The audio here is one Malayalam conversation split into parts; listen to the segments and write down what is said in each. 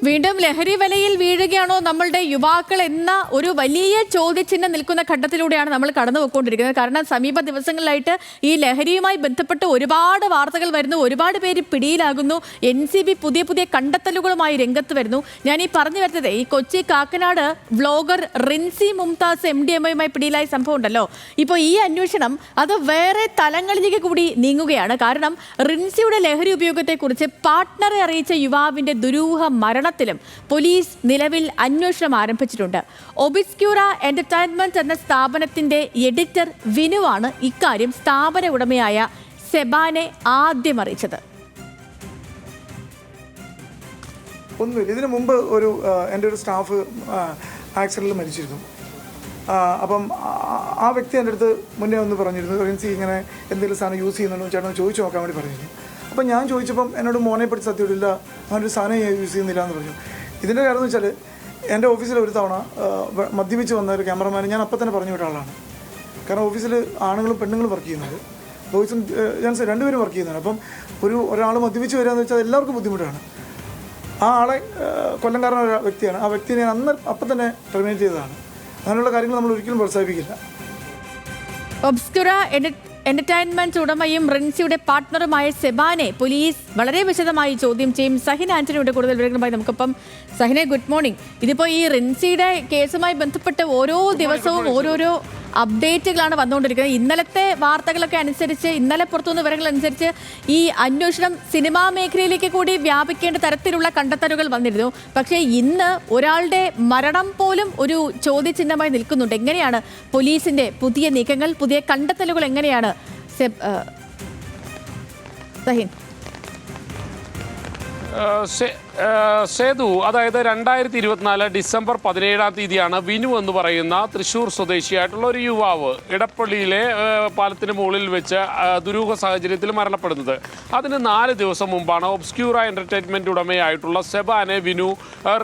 വീണ്ടും ലഹരി വലയിൽ വീഴുകയാണോ നമ്മളുടെ യുവാക്കൾ എന്ന ഒരു വലിയ ചോദ്യചിഹ്നം നിൽക്കുന്ന ഘട്ടത്തിലൂടെയാണ് നമ്മൾ കടന്നു പോയിക്കൊണ്ടിരിക്കുന്നത്. കാരണം സമീപ ദിവസങ്ങളിലായിട്ട് ഈ ലഹരിയുമായി ബന്ധപ്പെട്ട് ഒരുപാട് വാർത്തകൾ വരുന്നു, ഒരുപാട് പേര് പിടിയിലാകുന്നു, NCB പുതിയ പുതിയ കണ്ടെത്തലുകളുമായി രംഗത്ത് വരുന്നു. ഞാൻ ഈ പറഞ്ഞു വരുന്നത് ഈ കൊച്ചി കാക്കനാട് വ്ലോഗർ റിൻസി മുംതാസ് MDMA-യുമായി പിടിയിലായ സംഭവം ഉണ്ടല്ലോ. ഇപ്പോൾ ഈ അന്വേഷണം അത് വേറെ തലങ്ങളിലേക്ക് കൂടി നീങ്ങുകയാണ്. കാരണം റിൻസിയുടെ ലഹരി ഉപയോഗത്തെക്കുറിച്ച് പാർട്ട്ണറെ അറിയിച്ച യുവാവിന്റെ ദുരൂഹ മരണത്തിലും പോലീസ് നിലവിൽ അന്വേഷണം ആരംഭിച്ചിട്ടുണ്ട്. ഒബിസ്ക്യൂറ എന്റർടൈൻമെന്റ് എന്ന സ്ഥാപനത്തിന്റെ എഡിറ്റർ വിനുവാണ് ഇക്കാര്യം സ്ഥാപന ഉടമയായ സെബാനെ ആദ്യം അറിയിച്ചത്. ഒന്നുമില്ല, ഇതിനു മുമ്പ് എൻ്റെ ഒരു സ്റ്റാഫ് ആക്സിഡൻറ്റിൽ മരിച്ചിരുന്നു. അപ്പം ആ വ്യക്തി എൻ്റെ അടുത്ത് മുന്നേ ഒന്ന് പറഞ്ഞിരുന്നു, റിൻസി ഇങ്ങനെ എന്തെങ്കിലും സാധനം യൂസ് ചെയ്യുന്നുണ്ടോ ചേട്ടൻ ചോദിച്ചു നോക്കാൻ വേണ്ടി പറഞ്ഞിരുന്നു. അപ്പം ഞാൻ ചോദിച്ചപ്പം എന്നോട് മോനെ പറ്റി സത്യമില്ല, അങ്ങനൊരു സാധനം യൂസ് ചെയ്യുന്നില്ല എന്ന് പറഞ്ഞു. ഇതിൻ്റെ കാര്യം എന്ന് വെച്ചാൽ എൻ്റെ ഓഫീസിൽ ഒരു തവണ മദ്യപിച്ച് വന്ന ഒരു ക്യാമറമാൻ ഞാൻ അപ്പം തന്നെ പറഞ്ഞു വിട്ട ആളാണ്. കാരണം ഓഫീസിൽ ആണുങ്ങളും പെണ്ണുങ്ങളും വർക്ക് ചെയ്യുന്നത്, ബോയ്സും ജെൻസ് രണ്ടുപേരും വർക്ക് ചെയ്യുന്നതാണ്. അപ്പം ഒരാൾ മദ്യപിച്ച് വരിക എന്ന് വെച്ചാൽ എല്ലാവർക്കും ബുദ്ധിമുട്ടാണ്. ആ ആളെ കൊല്ലംകാരനായ വ്യക്തിയാണ്. ആ വ്യക്തിയെ ഞാൻ അപ്പം തന്നെ ടെർമിനേറ്റ് ചെയ്തതാണ്. അങ്ങനെയുള്ള കാര്യങ്ങൾ നമ്മൾ ഒരിക്കലും പ്രോത്സാഹിപ്പിക്കില്ല. ഒബ്സ്ക്യൂറ എന്റർടൈൻമെന്റ് ഉടമയും റിൻസിയുടെ പാർട്ട്ണറുമായ സെബാനെ പോലീസ് വളരെ വിശദമായി ചോദ്യം ചെയ്യും. സഹിൻ ആന്റണിയുടെ കൂടുതൽ വിവരങ്ങളുമായി നമുക്കിപ്പം. സഹിനെ, ഗുഡ് മോർണിംഗ്. ഇതിപ്പോൾ ഈ റിൻസിയുടെ കേസുമായി ബന്ധപ്പെട്ട് ഓരോ ദിവസവും ഓരോരോ അപ്ഡേറ്റുകളാണ് വന്നുകൊണ്ടിരിക്കുന്നത്. ഇന്നലത്തെ വാർത്തകളൊക്കെ അനുസരിച്ച്, ഇന്നലെ പുറത്തുനിന്ന് വിവരങ്ങൾ അനുസരിച്ച് ഈ അന്വേഷണം സിനിമാ മേഖലയിലേക്ക് കൂടി വ്യാപിക്കേണ്ട തരത്തിലുള്ള കണ്ടെത്തലുകൾ വന്നിരുന്നു. പക്ഷേ ഇന്ന് ഒരാളുടെ മരണം പോലും ഒരു ചോദ്യചിഹ്നമായി നിൽക്കുന്നുണ്ട്. എങ്ങനെയാണ് പോലീസിന്റെ പുതിയ നീക്കങ്ങൾ, പുതിയ കണ്ടെത്തലുകൾ എങ്ങനെയാണ് സഹിൻ? സേതു, അതായത് 2024 ഡിസംബർ 17 വിനു എന്ന് പറയുന്ന തൃശ്ശൂർ സ്വദേശിയായിട്ടുള്ള ഒരു യുവാവ് ഇടപ്പള്ളിയിലെ പാലത്തിന് മുകളിൽ വെച്ച് ദുരൂഹ സാഹചര്യത്തിൽ മരണപ്പെടുന്നത്. അതിന് 4 ദിവസം മുമ്പാണ് ഒബ്സ്ക്യൂറ എന്റർടൈൻമെന്റ് ഉടമയായിട്ടുള്ള സെബാനെ വിനു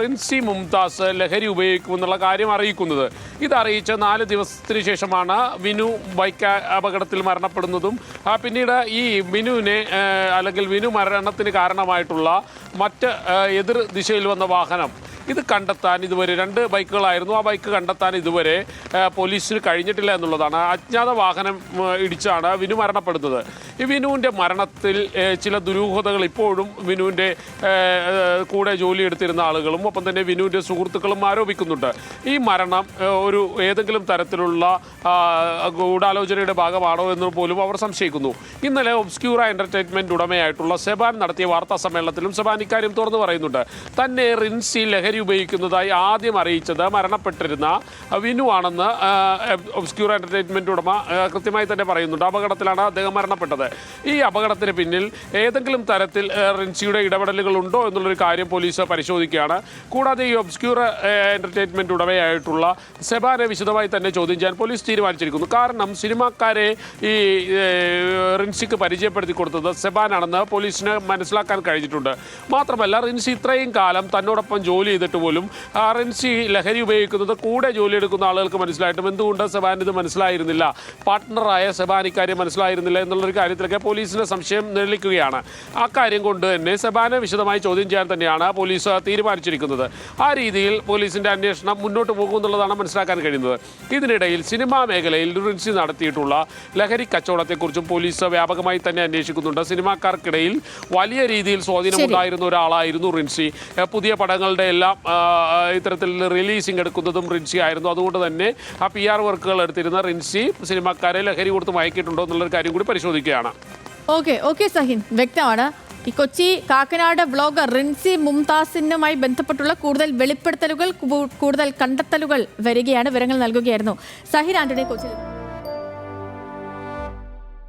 റിൻസി മുംതാസ് ലഹരി ഉപയോഗിക്കുമെന്നുള്ള കാര്യം അറിയിക്കുന്നത്. ഇതറിയിച്ച് 4 ദിവസത്തിന് ശേഷമാണ് വിനു ബൈക്ക് അപകടത്തിൽ മരണപ്പെടുന്നതും പിന്നീട് ഈ വിനുവിനെ അല്ലെങ്കിൽ വിനു മരണത്തിന് കാരണമായിട്ടുള്ള മറ്റ് എതിർ ദിശയിൽ വന്ന വാഹനം ഇത് കണ്ടെത്താൻ ഇതുവരെ 2 ബൈക്കുകളായിരുന്നു. ആ ബൈക്ക് കണ്ടെത്താൻ ഇതുവരെ പോലീസിന് കഴിഞ്ഞിട്ടില്ല എന്നുള്ളതാണ്. അജ്ഞാത വാഹനം ഇടിച്ചാണ് വിനു മരണപ്പെടുന്നത്. ഈ വിനുവിൻ്റെ മരണത്തിൽ ചില ദുരൂഹതകൾ ഇപ്പോഴും വിനുവിൻ്റെ കൂടെ ജോലിയെടുത്തിരുന്ന ആളുകളും ഒപ്പം തന്നെ വിനുവിൻ്റെ സുഹൃത്തുക്കളും ആരോപിക്കുന്നുണ്ട്. ഈ മരണം ഏതെങ്കിലും തരത്തിലുള്ള ഗൂഢാലോചനയുടെ ഭാഗമാണോ എന്ന് പോലും അവർ സംശയിക്കുന്നു. ഇന്നലെ ഒബ്സ്ക്യൂറ എന്റർടൈൻമെന്റ് ഉടമയായിട്ടുള്ള സെബാൻ നടത്തിയ വാർത്താ സമ്മേളനത്തിലും സെബാൻ ഇക്കാര്യം തുറന്നു പറയുന്നുണ്ട്. തന്നെ റിൻസി ലഹരി ഉപയോഗിക്കുന്നതായി ആദ്യം അറിയിച്ചത് മരണപ്പെട്ടിരുന്ന വിനു ആണെന്ന് ഒബ്സ്ക്യൂറ എന്റർടൈൻമെന്റ് ഉടമ കൃത്യമായി തന്നെ പറയുന്നുണ്ട്. അപകടത്തിലാണ് അദ്ദേഹം മരണപ്പെട്ടത്. ഈ അപകടത്തിന് പിന്നിൽ ഏതെങ്കിലും തരത്തിൽ റിൻസിയുടെ ഇടപെടലുകൾ ഉണ്ടോ എന്നുള്ളൊരു കാര്യം പോലീസ് പരിശോധിക്കുകയാണ്. കൂടാതെ ഈ ഒബ്സ്ക്യൂറ എന്റർടൈൻമെന്റ് ഉടമയായിട്ടുള്ള സെബാനെ വിശദമായി തന്നെ ചോദ്യം ചെയ്യാൻ പോലീസ് തീരുമാനിച്ചിരിക്കുന്നു. കാരണം സിനിമാക്കാരെ ഈ റിൻസിക്ക് പരിചയപ്പെടുത്തി കൊടുത്തത് സെബാനാണെന്ന് പോലീസിന് മനസ്സിലാക്കാൻ കഴിഞ്ഞിട്ടുണ്ട്. മാത്രമല്ല, റിൻസി ഇത്രയും കാലം തന്നോടൊപ്പം ജോലി ചെയ്തിട്ട് പോലും റിൻസി ലഹരി ഉപയോഗിക്കുന്നത് കൂടെ ജോലിയെടുക്കുന്ന ആളുകൾക്ക് മനസ്സിലായിട്ടും എന്തുകൊണ്ട് സെബാൻ ഇത് മനസ്സിലായിരുന്നില്ല, പാർട്ട്ണറായ സെബാൻ ഇക്കാര്യം മനസ്സിലായിരുന്നില്ല എന്നുള്ളൊരു കാര്യത്തിലൊക്കെ പോലീസിന് സംശയം നിഴലിക്കുകയാണ്. ആ കാര്യം കൊണ്ട് തന്നെ സെബാനെ വിശദമായി ചോദ്യം ചെയ്യാൻ തന്നെയാണ് പോലീസ് തീരുമാനിച്ചിരിക്കുന്നത്. ആ രീതിയിൽ പോലീസിന്റെ അന്വേഷണം മുന്നോട്ട് പോകുമെന്നുള്ളതാണ് മനസ്സിലാക്കാൻ കഴിയുന്നത്. ഇതിനിടയിൽ സിനിമാ മേഖലയിൽ റിൻസി നടത്തിയിട്ടുള്ള ലഹരി കച്ചവടത്തെക്കുറിച്ചും പോലീസ് വ്യാപകമായി തന്നെ അന്വേഷിക്കുന്നുണ്ട്. സിനിമാക്കാർക്കിടയിൽ വലിയ രീതിയിൽ സ്വാധീനമുണ്ടായിരുന്ന ഒരാളായിരുന്നു റിൻസി. പുതിയ പടങ്ങളുടെ എല്ലാം ഇത്തരത്തിൽ റിലീസിംഗ് എടുക്കുന്നതും റിൻസി ആയിരുന്നു. അതുകൊണ്ട് തന്നെ ആ PR വർക്കുകൾ എടുത്തിരുന്ന റിൻസി സിനിമാക്കാരെ ലഹരി കൊടുത്ത് മയക്കിയിട്ടുണ്ടോ എന്നുള്ളൊരു കാര്യം കൂടി പരിശോധിക്കുകയാണ്. ഓക്കെ സഹിൻ, വ്യക്തമാണ്. ഈ കൊച്ചി കാക്കനാട് വ്ലോഗർ റിൻസി മുംതാസിനുമായി ബന്ധപ്പെട്ടുള്ള കൂടുതൽ വെളിപ്പെടുത്തലുകൾ, കൂടുതൽ കണ്ടെത്തലുകൾ വരികയാണ്. വിവരങ്ങൾ നൽകുകയായിരുന്നു സഹിൻ ആന്റണി, കൊച്ചി.